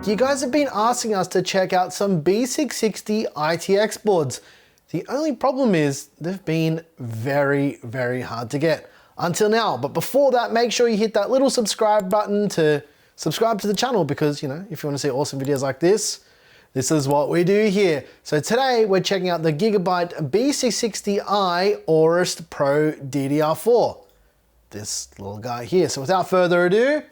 You guys have been asking us to check out some B660 ITX boards. The only problem is they've been very, very hard to get until now. But before that, make sure you hit that little subscribe button to subscribe to the channel because, you know, if you want to see awesome videos like this is what we do here. So today we're checking out the Gigabyte B660i Aorus Pro DDR4. This little guy here. So without further ado,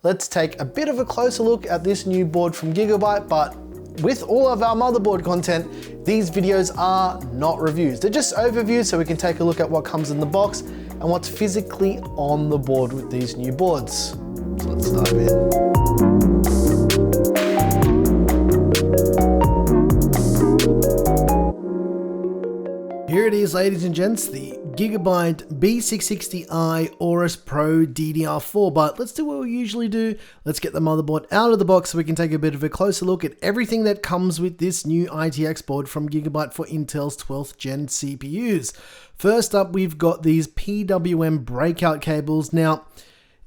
let's take a bit of a closer look at this new board from Gigabyte, but with all of our motherboard content, these videos are not reviews. They're just overviews so we can take a look at what comes in the box and what's physically on the board with these new boards. So let's dive in. Here it is, ladies and gents, the Gigabyte B660i Aorus Pro DDR4, but let's do what we usually do. Let's get the motherboard out of the box so we can take a bit of a closer look at everything that comes with this new ITX board from Gigabyte for Intel's 12th gen CPUs. First up, we've got these PWM breakout cables. Now,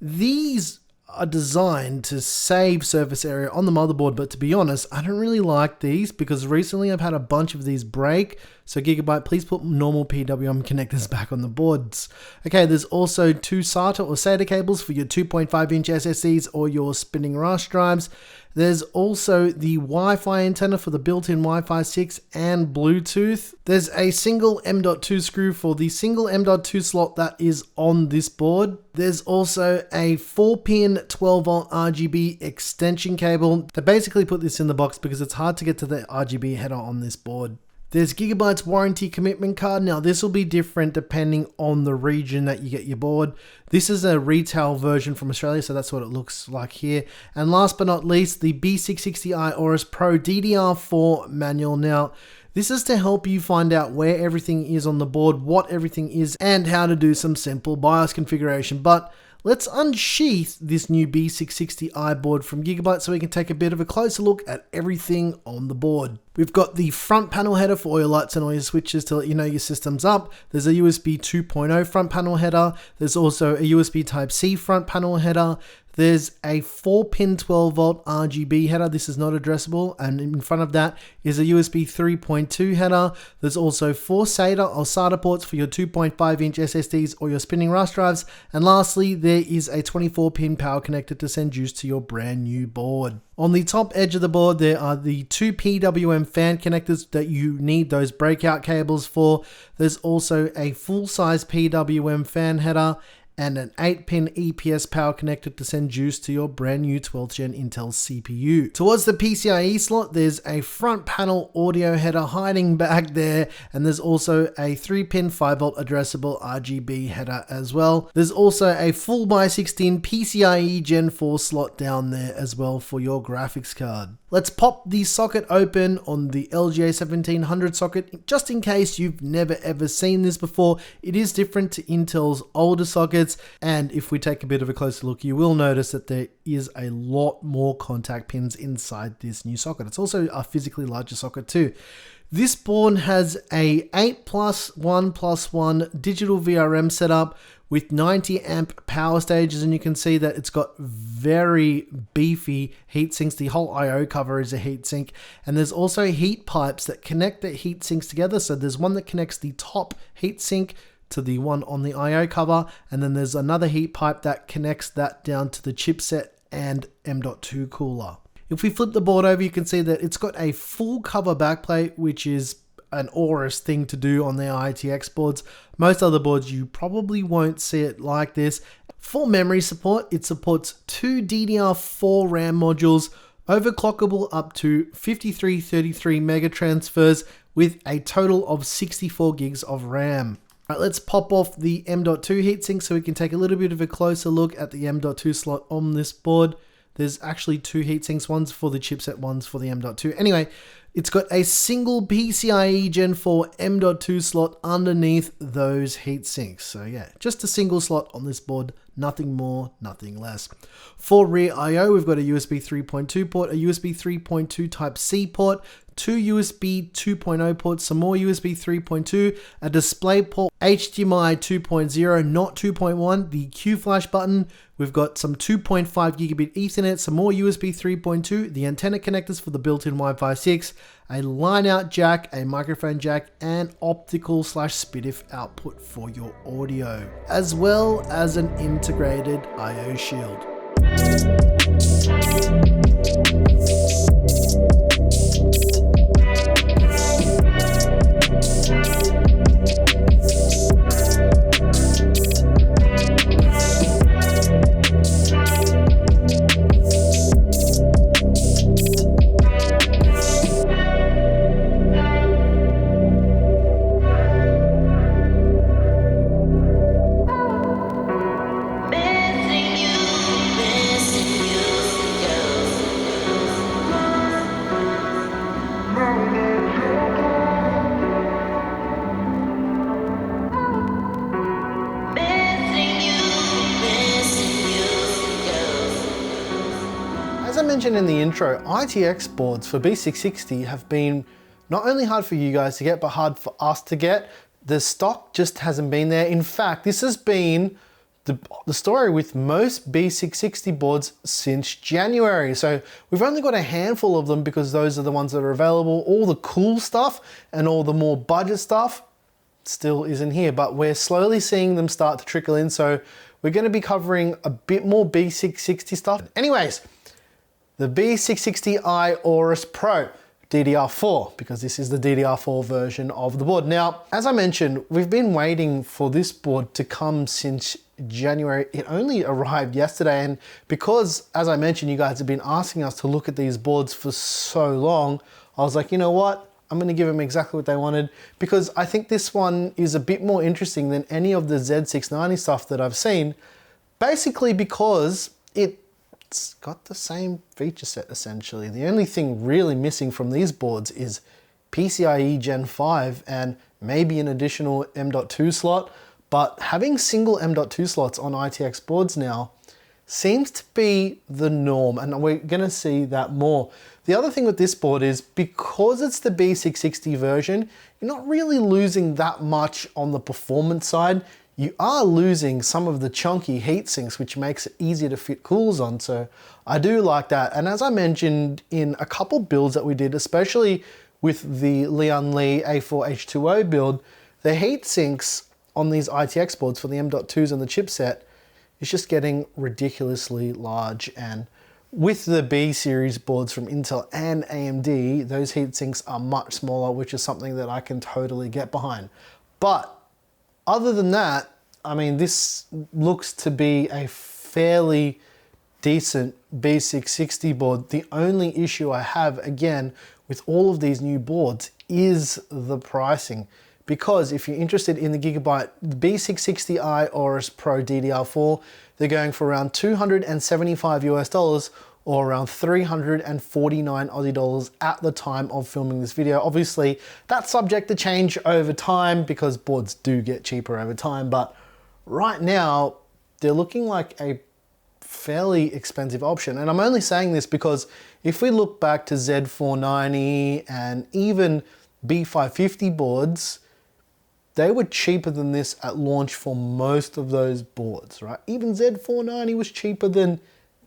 these are designed to save surface area on the motherboard, but to be honest, I don't really like these because recently I've had a bunch of these break. So Gigabyte, please put normal PWM connectors back on the boards. Okay, there's also two SATA or SATA cables for your 2.5-inch SSDs or your spinning rush drives. There's also the Wi-Fi antenna for the built-in Wi-Fi 6 and Bluetooth. There's a single M.2 screw for the single M.2 slot that is on this board. There's also a 4-pin 12-volt RGB extension cable. They basically put this in the box because it's hard to get to the RGB header on this board. There's Gigabyte's warranty commitment card. Now this will be different depending on the region that you get your board. This is a retail version from Australia, so that's what it looks like here. And last but not least, the B660i Aorus Pro DDR4 manual. Now, this is to help you find out where everything is on the board, what everything is, and how to do some simple BIOS configuration. But let's unsheath this new B660i board from Gigabyte so we can take a bit of a closer look at everything on the board. We've got the front panel header for all your lights and all your switches to let you know your system's up. There's a USB 2.0 front panel header. There's also a USB Type-C front panel header. There's a 4-pin 12-volt RGB header. This is not addressable. And in front of that is a USB 3.2 header. There's also 4 SATA or SATA ports for your 2.5-inch SSDs or your spinning rush drives. And lastly, there is a 24-pin power connector to send juice to your brand new board. On the top edge of the board, there are the 2 PWM fan connectors that you need those breakout cables for. There's also a full-size PWM fan header and an 8-pin EPS power connector to send juice to your brand new 12th gen Intel CPU. Towards the PCIe slot, there's a front panel audio header hiding back there, and there's also a 3-pin 5-volt addressable RGB header as well. There's also a full by 16 PCIe Gen 4 slot down there as well for your graphics card. Let's pop the socket open on the LGA 1700 socket, just in case you've never ever seen this before. It is different to Intel's older sockets, and if we take a bit of a closer look, you will notice that there is a lot more contact pins inside this new socket. It's also a physically larger socket too. This board has a 8+1+1 digital VRM setup with 90 amp power stages, and you can see that it's got very beefy heat sinks. The whole I/O cover is a heat sink, and there's also heat pipes that connect the heat sinks together. So there's one that connects the top heat sink to the one on the I/O cover, and then there's another heat pipe that connects that down to the chipset and M.2 cooler. If we flip the board over, you can see that it's got a full cover backplate, which is an Aorus thing to do on their ITX boards. Most other boards, you probably won't see it like this. For memory support, it supports 2 DDR4 RAM modules, overclockable up to 5333 mega transfers with a total of 64 gigs of RAM. All right, let's pop off the M.2 heatsink so we can take a little bit of a closer look at the M.2 slot on this board. There's actually 2 heatsinks, one's for the chipset, one's for the M.2. Anyway, it's got a single PCIe Gen 4 M.2 slot underneath those heatsinks. So yeah, just a single slot on this board, nothing more, nothing less. For rear I/O, we've got a USB 3.2 port, a USB 3.2 Type-C port, 2 USB 2.0 ports, some more USB 3.2, a display port, HDMI 2.0, not 2.1, the Q flash button. We've got some 2.5 gigabit Ethernet, some more USB 3.2, the antenna connectors for the built-in Wi-Fi 6, a line-out jack, a microphone jack, and optical/SPDIF output for your audio, as well as an integrated I/O shield. As I mentioned in the intro, ITX boards for B660 have been not only hard for you guys to get, but hard for us to get. The stock just hasn't been there. In fact, this has been the story with most B660 boards since January. So we've only got a handful of them because those are the ones that are available. All the cool stuff and all the more budget stuff still isn't here, but we're slowly seeing them start to trickle in. So we're going to be covering a bit more B660 stuff. Anyways, the B660i Aorus Pro DDR4, because this is the DDR4 version of the board. Now, as I mentioned, we've been waiting for this board to come since January. It only arrived yesterday, and because, as I mentioned, you guys have been asking us to look at these boards for so long, I was like, you know what? I'm going to give them exactly what they wanted, because I think this one is a bit more interesting than any of the Z690 stuff that I've seen, basically because it's got the same feature set essentially. The only thing really missing from these boards is PCIe Gen 5 and maybe an additional M.2 slot, but having single M.2 slots on ITX boards now seems to be the norm, and we're gonna see that more. The other thing with this board is because it's the B660 version, you're not really losing that much on the performance side. You are losing some of the chunky heat sinks, which makes it easier to fit coolers on. So I do like that. And as I mentioned in a couple builds that we did, especially with the Lian Li A4H2O build, the heat sinks on these ITX boards for the M.2s and the chipset is just getting ridiculously large. And with the B series boards from Intel and AMD, those heat sinks are much smaller, which is something that I can totally get behind. But other than that, I mean, this looks to be a fairly decent B660 board. The only issue I have, again, with all of these new boards is the pricing. Because if you're interested in the Gigabyte B660i Aorus Pro DDR4, they're going for around 275 US dollars, or around 349 Aussie dollars at the time of filming this video. Obviously, that's subject to change over time because boards do get cheaper over time, but right now, they're looking like a fairly expensive option. And I'm only saying this because if we look back to Z490 and even B550 boards, they were cheaper than this at launch for most of those boards, right? Even Z490 was cheaper than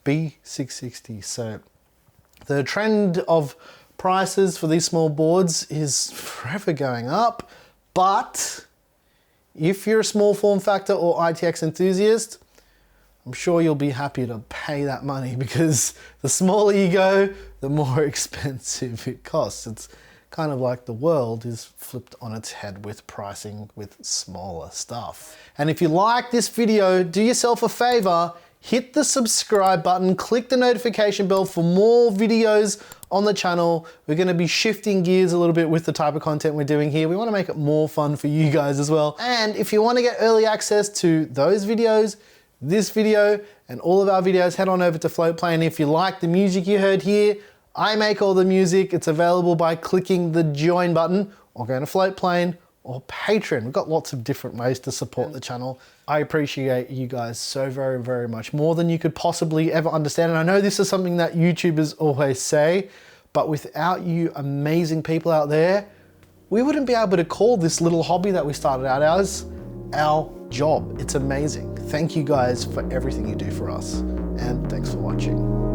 B660. So the trend of prices for these small boards is forever going up, but if you're a small form factor or ITX enthusiast, I'm sure you'll be happy to pay that money, because the smaller you go, the more expensive it costs. It's kind of like the world is flipped on its head with pricing with smaller stuff. And if you like this video, do yourself a favor, hit the subscribe button, click the notification bell for more videos on the channel. We're going to be shifting gears a little bit with the type of content we're doing here. We want to make it more fun for you guys as well. And if you want to get early access to those videos, this video, and all of our videos, head on over to Floatplane. If you like the music you heard here, I make all the music. It's available by clicking the join button or going to Floatplane or Patreon. We've got lots of different ways to support the channel. I appreciate you guys so very, very much, more than you could possibly ever understand. And I know this is something that YouTubers always say, but without you amazing people out there, we wouldn't be able to call this little hobby that we started out as our job. It's amazing. Thank you guys for everything you do for us, and thanks for watching.